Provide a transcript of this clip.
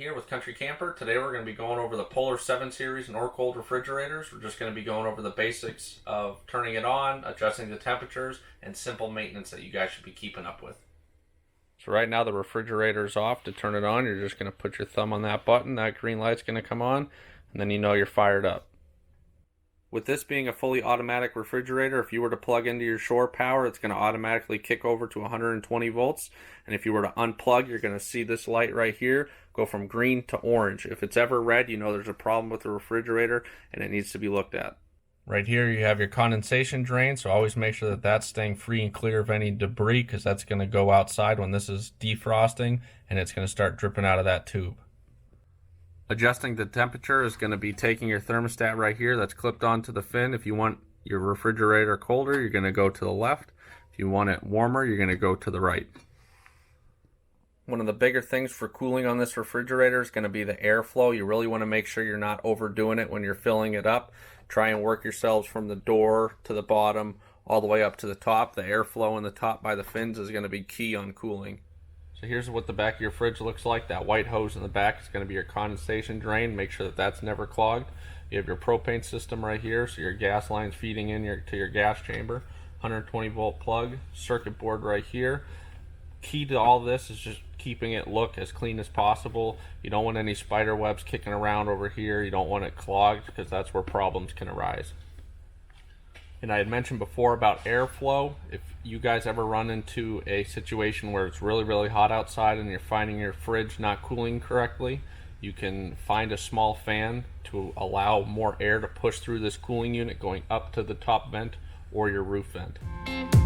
here with Country Camper. Today we're going to be going over the Polar 7 Series Norcold refrigerators. We're just going to be going over the basics of turning it on, adjusting the temperatures, and simple maintenance that you guys should be keeping up with. So right now the refrigerator is off. To turn it on, you're just going to put your thumb on that button. That green light's going to come on, and then you know you're fired up. With this being a fully automatic refrigerator, if you were to plug into your shore power, it's going to automatically kick over to 120 volts. And if you were to unplug, you're going to see this light right here go from green to orange. If it's ever red, you know there's a problem with the refrigerator and it needs to be looked at. Right here you have your condensation drain, so always make sure that that's staying free and clear of any debris, because that's going to go outside when this is defrosting and it's going to start dripping out of that tube. Adjusting the temperature is going to be taking your thermostat right here that's clipped onto the fin. If you want your refrigerator colder, you're going to go to the left. If you want it warmer, you're going to go to the right. One of the bigger things for cooling on this refrigerator is going to be the airflow. You really want to make sure you're not overdoing it when you're filling it up. Try and work yourselves from the door to the bottom all the way up to the top. The airflow in the top by the fins is going to be key on cooling. So here's what the back of your fridge looks like. That white hose in the back is going to be your condensation drain. Make sure that that's never clogged. You have your propane system right here, so your gas line's feeding in to your gas chamber. 120 volt plug, circuit board right here. Key to all this is just keeping it look as clean as possible. You don't want any spider webs kicking around over here. You don't want it clogged, because that's where problems can arise. And I had mentioned before about airflow. If you guys ever run into a situation where it's really, really hot outside and you're finding your fridge not cooling correctly, you can find a small fan to allow more air to push through this cooling unit going up to the top vent or your roof vent.